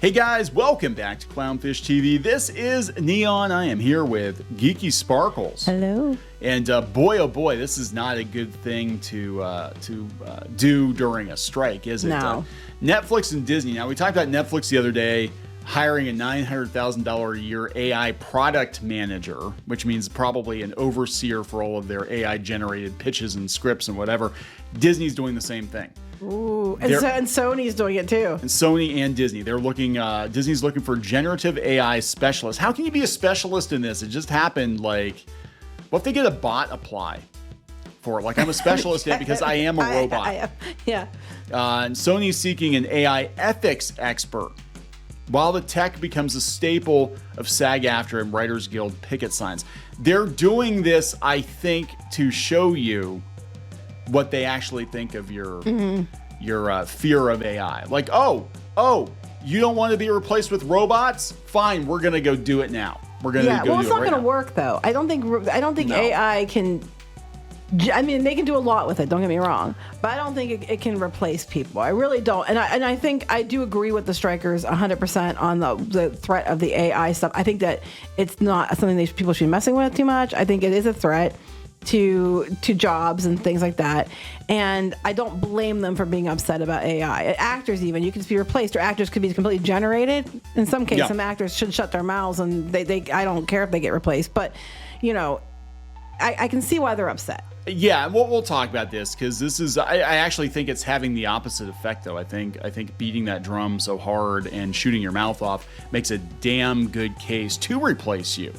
Hey guys, welcome back to Clownfish TV. This is Neon. I am here with Geeky Sparkles. Hello. And boy, oh boy, this is not a good thing to do during a strike, is it? No. Netflix and Disney. Now, we talked about Netflix the other day hiring a $900,000 a year AI product manager, which means probably an overseer for all of their AI-generated pitches and scripts and whatever. Disney's doing the same thing. Ooh, and Sony's doing it too. And Sony and Disney, they're looking. Disney's looking for generative AI specialists. How can you be a specialist in this? It just happened. Like, what if they get a bot apply for it? Like, I'm a specialist in it because I am a robot. Yeah. And Sony's seeking an AI ethics expert, while the tech becomes a staple of SAG-AFTRA and Writers Guild picket signs. They're doing this, I think, to show you what they actually think of your fear of AI. Like, oh, you don't want to be replaced with robots? Fine, we're gonna go do it now. We're gonna go do it. Well, it's not right gonna now. work though. I don't think No. AI can. I mean, they can do a lot with it. Don't get me wrong, but I don't think it can replace people. I really don't. And I think I do agree with the strikers 100% on the threat of the AI stuff. I think that it's not something that people should be messing with too much. I think it is a threat to jobs and things like that, and I don't blame them for being upset about AI. Actors, even, you can be replaced, or actors could be completely generated. In some cases, some actors should shut their mouths, and they I don't care if they get replaced, but you know, I can see why they're upset. Yeah, we'll talk about this because this is. I actually think it's having the opposite effect, though. I think beating that drum so hard and shooting your mouth off makes a damn good case to replace you.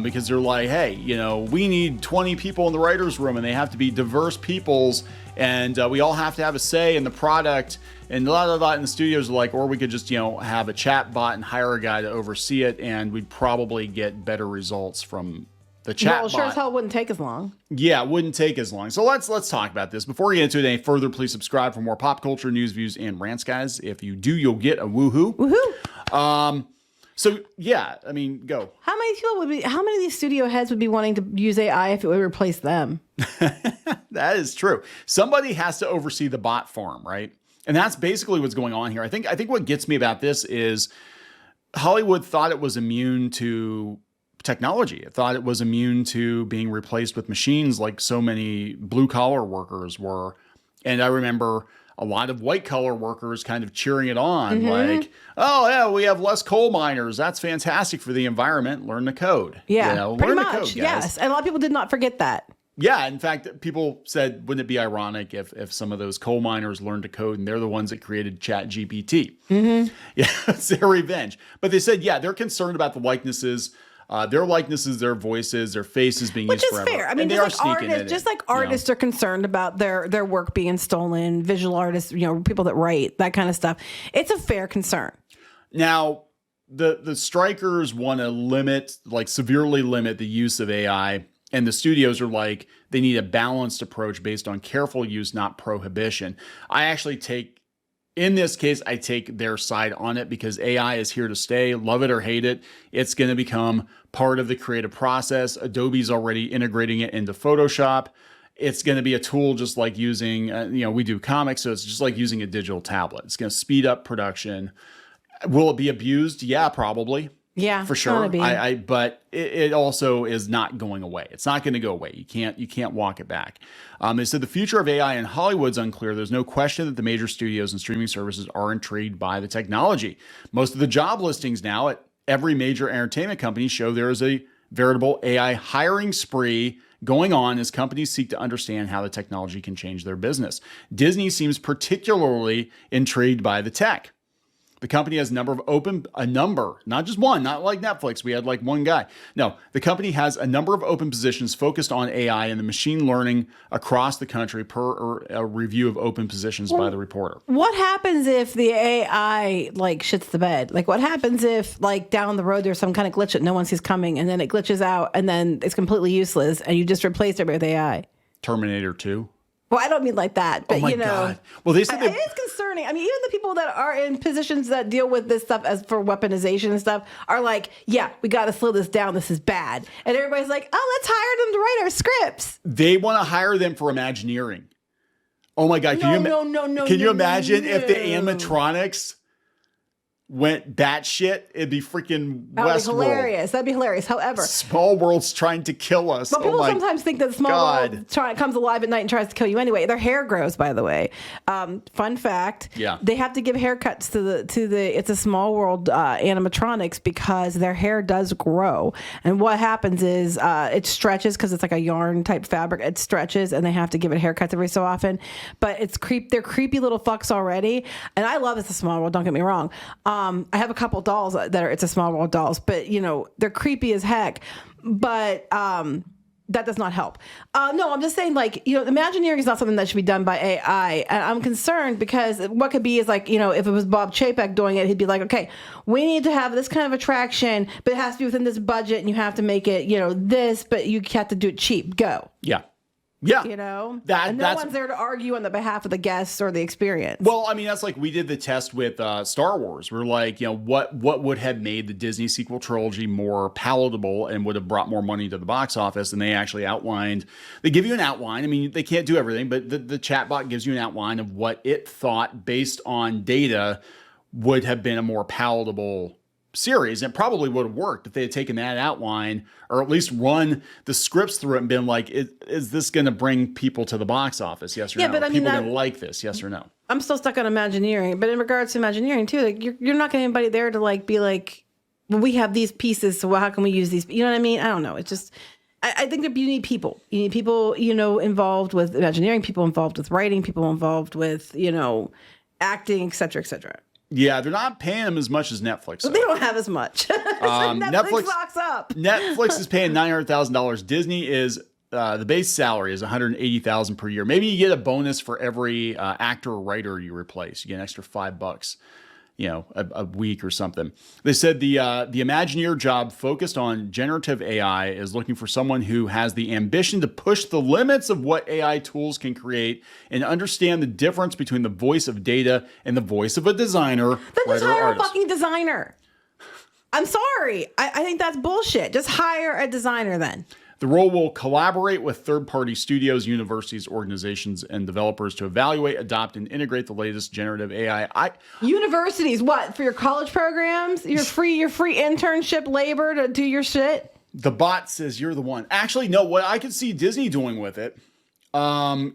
Because they're like, hey, you know, we need 20 people in the writer's room, and they have to be diverse peoples, and we all have to have a say in the product, and a lot in the studios are like, or we could just, you know, have a chat bot and hire a guy to oversee it, and we'd probably get better results from the chat bot. Well, sure as hell wouldn't take as long. Yeah, it wouldn't take as long. So let's talk about this. Before we get into it any further, please subscribe for more pop culture news, views, and rants, guys. If you do, you'll get a woohoo. Woohoo! So yeah, I mean, go. How many of these studio heads would be wanting to use AI if it would replace them? That is true. Somebody has to oversee the bot farm, right? And that's basically what's going on here. I think what gets me about this is Hollywood thought it was immune to technology. It thought it was immune to being replaced with machines like so many blue collar workers were. And I remember a lot of white collar workers kind of cheering it on, like, oh yeah, we have less coal miners. That's fantastic for the environment. Learn the code. Yeah, you know, pretty learn much. the code, guys. Yes, and a lot of people did not forget that. Yeah, in fact, people said, wouldn't it be ironic if some of those coal miners learned to code and they're the ones that created ChatGPT? Yeah, it's their revenge. But they said, yeah, they're concerned about the likenesses. Their likenesses, their voices, their faces being used forever. Which is fair. I mean, just like artists are concerned about their work being stolen, visual artists, you know, people that write, that kind of stuff. It's a fair concern. Now, the strikers want to severely limit the use of AI, and the studios are like, they need a balanced approach based on careful use, not prohibition. In this case, I take their side on it because AI is here to stay. Love it or hate it, it's going to become part of the creative process. Adobe's already integrating it into Photoshop. It's going to be a tool just like using, we do comics, so it's just like using a digital tablet. It's going to speed up production. Will it be abused? Yeah, probably. Yeah, for sure. But it also is not going away. It's not going to go away. You can't walk it back. They said the future of AI in Hollywood's unclear. There's no question that the major studios and streaming services are intrigued by the technology. Most of the job listings now at every major entertainment company show there is a veritable AI hiring spree going on as companies seek to understand how the technology can change their business. Disney seems particularly intrigued by the tech. The company has not just one, not like Netflix. We had like one guy. No, the company has a number of open positions focused on AI and the machine learning across the country per a review of open positions by the reporter. What happens if the AI shits the bed? Like, what happens if down the road there's some kind of glitch that no one sees coming, and then it glitches out and then it's completely useless and you just replaced it with AI? Terminator 2. Well, I don't mean like that, but God. Well, they said it is concerning. I mean, even the people that are in positions that deal with this stuff as for weaponization and stuff are like, yeah, we got to slow this down. This is bad. And everybody's like, oh, let's hire them to write our scripts. They want to hire them for Imagineering. Oh my God. Can you imagine if the animatronics went batshit, it'd be freaking That would be Westworld. hilarious. That'd be hilarious. However, Small world's trying to kill us. but people sometimes think that small God. world comes alive at night and tries to kill you anyway. Their hair grows, by the way. Fun fact. Yeah. They have to give haircuts to the It's a Small World animatronics because their hair does grow. And what happens is it stretches because it's like a yarn type fabric. It stretches and they have to give it haircuts every so often. But they're creepy little fucks already. And I love It's a Small World, don't get me wrong. I have a couple dolls that are It's a Small World dolls, but they're creepy as heck. But that does not help. No, I'm just saying, like, Imagineering is not something that should be done by AI. And I'm concerned because what could be is like, if it was Bob Chapek doing it, he'd be like, okay, we need to have this kind of attraction, but it has to be within this budget and you have to make it, this, but you have to do it cheap. Go. Yeah. Yeah. And no one's there to argue on the behalf of the guests or the experience. Well, I mean, that's like we did the test with Star Wars. We're like, what would have made the Disney sequel trilogy more palatable and would have brought more money to the box office? And they actually they give you an outline. I mean, they can't do everything, but the chatbot gives you an outline of what it thought based on data would have been a more palatable series. And it probably would have worked if they had taken that outline or at least run the scripts through it and been like, is this going to bring people to the box office? Yes or no? But Are people going to like this? Yes or no? I'm still stuck on Imagineering, but in regards to Imagineering too, like you're not getting anybody there to like be like, well, we have these pieces, so how can we use these? You know what I mean? I don't know. It's just, I think that you need people. You need people, involved with Imagineering, people involved with writing, people involved with, acting, et cetera, et cetera. Yeah, they're not paying them as much as Netflix. But they don't have as much. Netflix locks up. Netflix is paying $900,000. Disney is the base salary is $180,000 per year. Maybe you get a bonus for every actor or writer you replace. You get an extra $5, a week or something. They said the Imagineer job focused on generative AI is looking for someone who has the ambition to push the limits of what AI tools can create and understand the difference between the voice of data and the voice of a designer. Then just hire a fucking designer. I'm sorry. I think that's bullshit. Just hire a designer then. The role will collaborate with third-party studios, universities, organizations, and developers to evaluate, adopt, and integrate the latest generative AI. Universities, what? For your college programs? Your free internship labor to do your shit? The bot says you're the one. Actually, no, what I could see Disney doing with it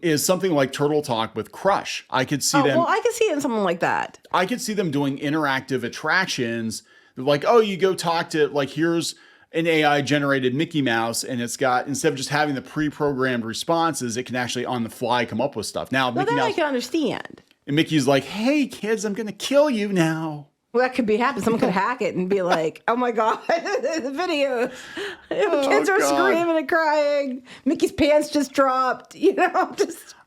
is something like Turtle Talk with Crush. I could see them. Well, I could see it in something like that. I could see them doing interactive attractions. Like, you go talk to, like, here's an AI generated Mickey Mouse, and it's got, instead of just having the pre-programmed responses, it can actually on the fly come up with stuff. Now, Mickey Mouse, I can understand. And Mickey's like, hey kids, I'm going to kill you now. Well, that could be happening. Someone could hack it and be like, oh my God, the video. Kids are screaming and crying. Mickey's pants just dropped,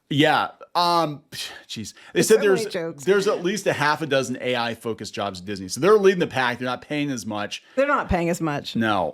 Yeah. Jeez. They said there's at least a half a dozen AI focused jobs at Disney. So they're leading the pack. They're not paying as much. They're not paying as much. No.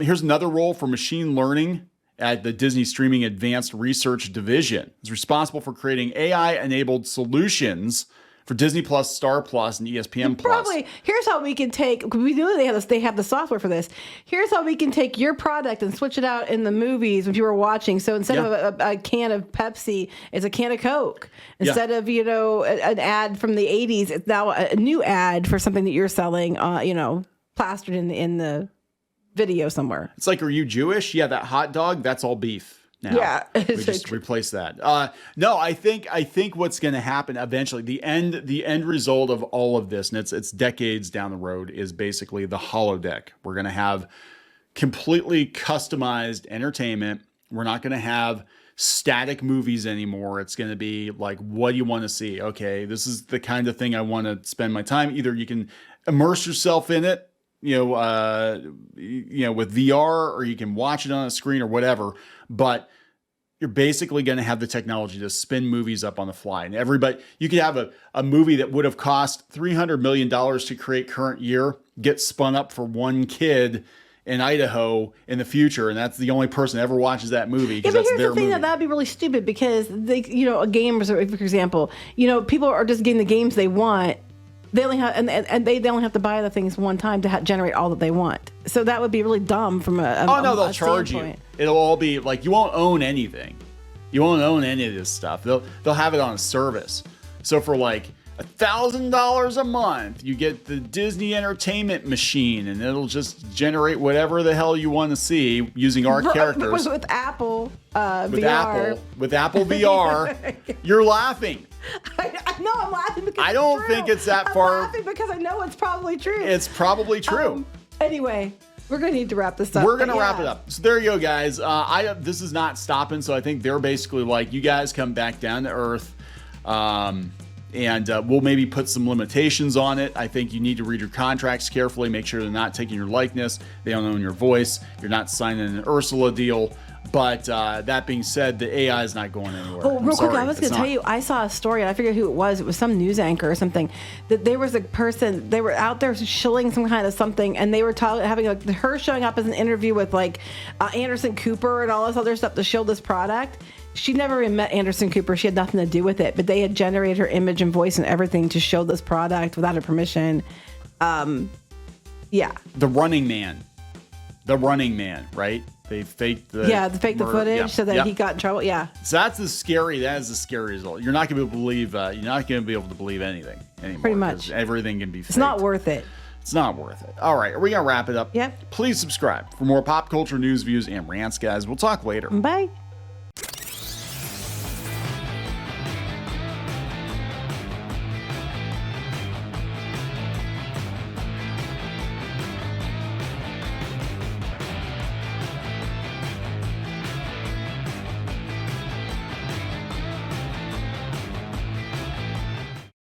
Here's another role for machine learning at the Disney Streaming Advanced Research Division. It's responsible for creating AI enabled solutions for Disney Plus, Star Plus, and ESPN Plus. Probably. Here's how we can take. We know they have the software for this. Here's how we can take your product and switch it out in the movies when you were watching. So instead of a can of Pepsi, it's a can of Coke. Instead of an ad from the '80s, it's now a new ad for something that you're selling. Plastered in the video somewhere. It's like, are you Jewish? Yeah, that hot dog, that's all beef. Now. Yeah, we just replace that. No, I think what's going to happen eventually, the end result of all of this, and it's decades down the road, is basically the holodeck. We're going to have completely customized entertainment. We're not going to have static movies anymore. It's going to be like, what do you want to see? Okay, this is the kind of thing I want to spend my time. Either you can immerse yourself in it, with VR, or you can watch it on a screen or whatever. But you're basically going to have the technology to spin movies up on the fly. And you could have a movie that would have cost $300 million to create current year, get spun up for one kid in Idaho in the future. And that's the only person that ever watches that movie. Yeah, but here's the thing, that'd be really stupid because gamers, for example, people are just getting the games they want. They only have they only have to buy the things one time to generate all that they want. So that would be really dumb from they'll charge you. It'll all be like, you won't own anything. You won't own any of this stuff. They'll have it on a service. So for like $1,000 a month, you get the Disney Entertainment Machine, and it'll just generate whatever the hell you want to see using our characters. With Apple VR. With Apple VR. You're laughing. I know I'm laughing because I don't think it's that far. I'm laughing because I know it's probably true. It's probably true. Anyway, we're going to need to wrap this up. We're going to wrap it up. So there you go, guys. This is not stopping, so I think they're basically like, you guys come back down to earth. And we'll maybe put some limitations on it. I think you need to read your contracts carefully, make sure they're not taking your likeness, they don't own your voice, you're not signing an Ursula deal. But that being said, the AI is not going anywhere. Oh, real quick, I was going to tell you, I saw a story, and I forget who it was. It was some news anchor or something. That there was a person, they were out there shilling some kind of something, and they were having her showing up as an interview with like Anderson Cooper and all this other stuff to shill this product. She never even met Anderson Cooper. She had nothing to do with it, but they had generated her image and voice and everything to show this product without her permission. Yeah. The Running Man, right? They faked the the footage so that he got in trouble. Yeah. So that is the scary result. You're not going to believe. You're not going to be able to believe anything anymore. Pretty much. Everything can be faked. It's not worth it. It's not worth it. All right. Are we going to wrap it up? Yep. Please subscribe for more pop culture news, views, and rants, guys. We'll talk later. Bye.